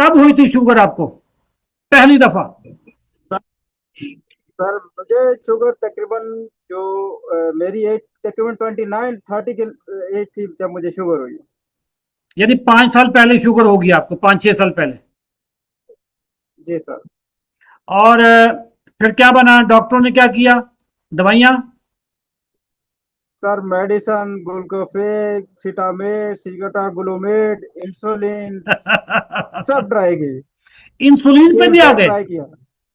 कब हुई थी शुगर आपको पहली दफा? सर मुझे शुगर तकरीबन जो मेरी एज तकरीबन 29-30 की एज थी जब मुझे शुगर हुई। यानी 5 साल पहले शुगर होगी आपको, 5-6 साल पहले। जी सर। और फिर क्या बना, डॉक्टरों ने क्या किया, दवाइयां? सर मेडिसन, ग्लूकोफेग, सिटामेट, सिगटा, ग्लूमेट, इंसुलिन सब ट्राई की। इंसुलिन पे 3 भी आ टाइम गए? ट्राई किया।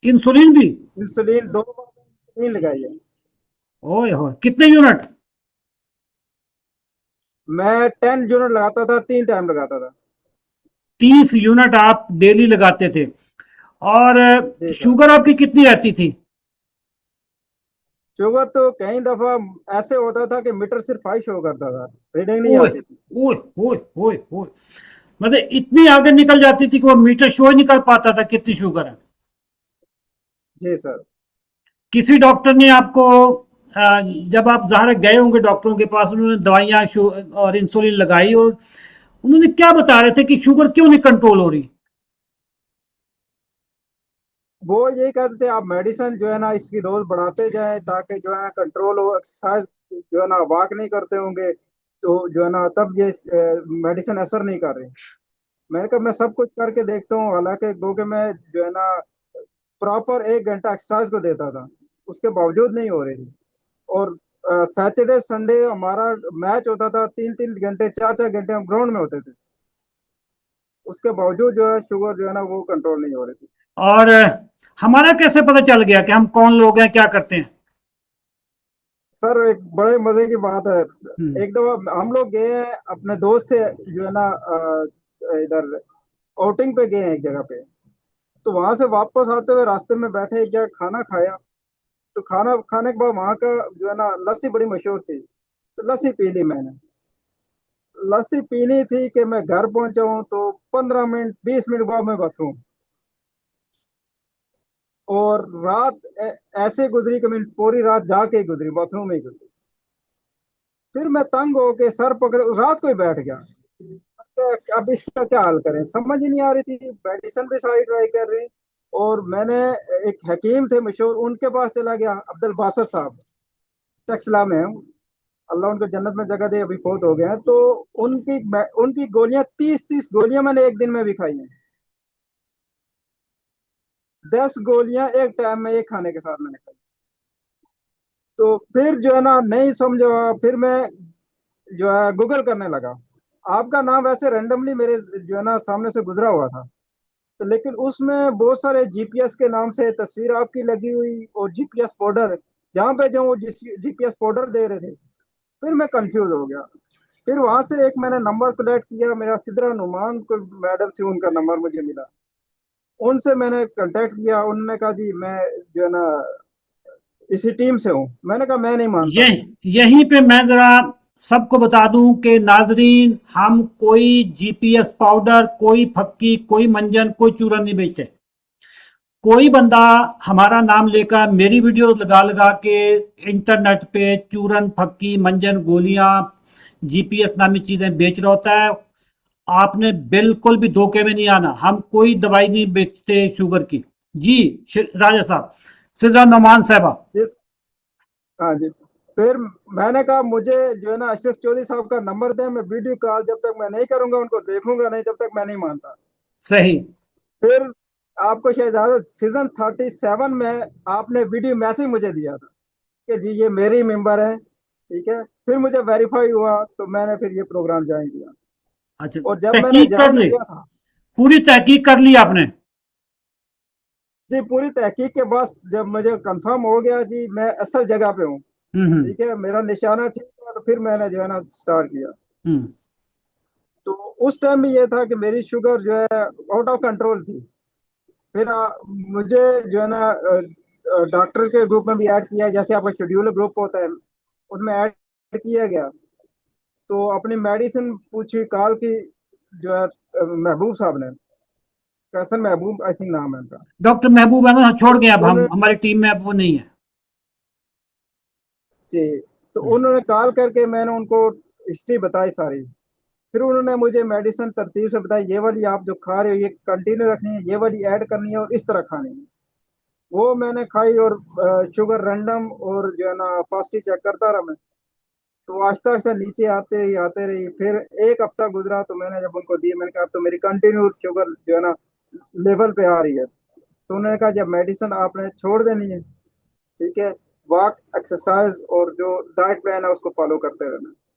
इंसुलिन भी? इंसुलिन 2 बार इंसुलिन लगाई है। ओए हो, कितने यूनिट? मैं 10 यूनिट लगाता था, 3 टाइम लगाता था। 30 यूनिट आप डेली लगाते थे? और जी सर। शुगर आपकी कितनी रहती थी? शुगर तो कई दफा ऐसे होता था कि मीटर सिर्फ 5 शो करता था, रीडिंग नहीं ओए आती थी। ओए ओए ओए ओए, मतलब इतनी आगे निकल जाती थी कि वो मीटर शो ही निकल पाता था कितनी शुगर है। जी सर। किसी डॉक्टर ने आपको जब आप ज़ाहिर गए होंगे डॉक्टरों के पास, उन्होंने दवाइयां और इंसुलिन लगाई, और उन्होंने क्या बता रहे थे कि शुगर क्यों नहीं कंट्रोल हो रही? वो यही कहते थे आप मेडिसिन जो है ना इसकी डोज बढ़ाते जाएं ताकि जो है ना कंट्रोल हो। एक्सरसाइज जो है ना वॉक नहीं करते होंगे तो जो है ना तब ये मेडिसिन असर नहीं कर रही। मैंने कहा मैं सब कुछ करके देखता हूँ, हालांकि क्योंकि मैं जो है ना प्रॉपर 1 घंटा एक्सरसाइज को देता था, उसके बावजूद नहीं हो रही थी। और सैटरडे संडे हमारा मैच होता था, 3-3 घंटे 4-4 घंटे हम ग्राउंड में होते थे, उसके बावजूद जो है शुगर जो है ना वो कंट्रोल नहीं हो रही थी। और हमारा कैसे पता चल गया कि हम कौन लोग हैं, क्या करते हैं? सर एक बड़े मजे की बात है। हम्म। एक दफा हम लोग गए हैं, अपने दोस्त थे जो है ना इधर आउटिंग पे गए हैं एक जगह पे। तो वहां से वापस आते हुए रास्ते में बैठे एक जगह खाना खाया। तो खाना खाने के बाद वहां का जो है ना लस्सी बड़ी मशहूर थी, तो लस्सी पी ली मैंने। लस्सी पीनी थी कि मैं घर पहुंचा हूं तो 15 मिनट 20 मिनट बाद मैं बाथरूम। और रात ऐसे गुजरी कि मैं पूरी रात जाके ही गुजरी, बाथरूम में ही गुजरी। फिर मैं तंग होके सर पकड़े उस रात को ही बैठ गया। तो अब इसका क्या हल करें समझ ही नहीं आ रही थी, मेडिसिन भी सारी ट्राई कर रही। और मैंने एक हकीम थे मशहूर, उनके पास चला गया, अब्दुल बासत साहब, टक्सला में हैं। अल्लाह उनको जन्नत में जगह दे, अभी फौत हो गए हैं। तो उनकी उनकी गोलियां 30-30 गोलियां मैंने एक दिन में भी खाई हैं। 10 गोलियां एक टाइम में एक खाने के साथ मैंने खाई। तो फिर जो है ना नहीं समझा, फिर मैं जो है गूगल करने लगा। आपका नाम वैसे रेंडमली मेरे जो है ना सामने से गुजरा हुआ था, तो लेकिन उसमें बहुत सारे जीपीएस के नाम से तस्वीर आपकी लगी हुई और जीपीएस पाउडर, जहाँ पे जो वो जीपीएस पाउडर दे रहे थे। फिर मैं कंफ्यूज हो गया। फिर वहां से एक मैंने नंबर कलेक्ट किया, मेरा सिद्रा नुमान कोई मैडम थी, उनका नंबर मुझे मिला। उनसे मैंने कांटेक्ट किया, उन्होंने कहा जी मैं जो है ना इसी टीम से हूँ। मैंने कहा मैं नहीं ये मानता। यहीं पे मैं जरा सबको बता दूं कि नाजरीन, हम कोई जीपीएस पाउडर, कोई फक्की, कोई मंजन, कोई चूरन नहीं बेचते। कोई बंदा हमारा नाम लेकर मेरी वीडियो लगा लगा के इंटरनेट पे चूरन, फक्की, मंजन, गोलियां, जीपीएस नामी चीजें बेच रहा होता है। आपने बिल्कुल भी धोखे में नहीं आना, हम कोई दवाई नहीं बेचते शुगर की। जी राजा साहब, सिद्रा नौमान साहबा। जिस हाँ जी। फिर मैंने कहा मुझे जो है ना अशरफ चौधरी साहब का नंबर दें, मैं वीडियो कॉल जब तक मैं नहीं करूंगा उनको देखूंगा नहीं, जब तक मैं नहीं मानता। सही। फिर आपको शायद सीजन 37 में आपने वीडियो मैसेज मुझे दिया था कि जी ये मेरी मेंबर है, ठीक है। फिर मुझे वेरीफाई हुआ तो मैंने फिर ये प्रोग्राम ज्वाइन किया। अच्छा, और जब मैंने तहकीक कर ज्वाइन ली? किया था, पूरी तहकीक कर ली आपने? जी पूरी तहकीक के बाद जब मुझे कंफर्म हो गया जी मैं असल जगह पे हूँ, हम्म। ठीक है, मेरा निशाना ठीक था, तो फिर मैंने जो है ना स्टार्ट किया। हम्म। तो उस टाइम भी ये था कि मेरी शुगर जो है आउट ऑफ कंट्रोल थी। फिर मुझे जो है ना डॉक्टर के ग्रुप में भी ऐड किया, जैसे आपका शेड्यूल ग्रुप होता है उसमें ऐड किया गया। तो अपनी मेडिसिन पूछी कॉल की, जो है महबूब साहब ने, कैसन महबूब आई थिंक नाम है उनका। डॉक्टर महबूब अहमद छोड़ तो गए, अब हम उन्होंने हमारी टीम में अब वो नहीं है। जी, तो उन्होंने कॉल करके मैंने उनको हिस्ट्री बताई सारी। फिर उन्होंने मुझे मेडिसिन तरतीब से बताई, ये वाली आप जो खा रहे हो ये कंटिन्यू रखनी है, ये वाली ऐड करनी है और इस तरह खानी है। वो मैंने खाई और शुगर रैंडम और जो है ना फास्टी चेक करता रहा मैं। तो आहिस्ता आहिस्ता नीचे आते रही। फिर एक हफ्ता गुजरा तो मैंने जब उनको दिए, मैंने कहा अब तो मेरी कंटिन्यू शुगर जो है ना लेवल पे आ रही है। तो उन्होंने कहा जब मेडिसिन आपने छोड़ देनी है, ठीक है, वॉक, एक्सरसाइज और जो डाइट प्लान है उसको फॉलो करते रहना।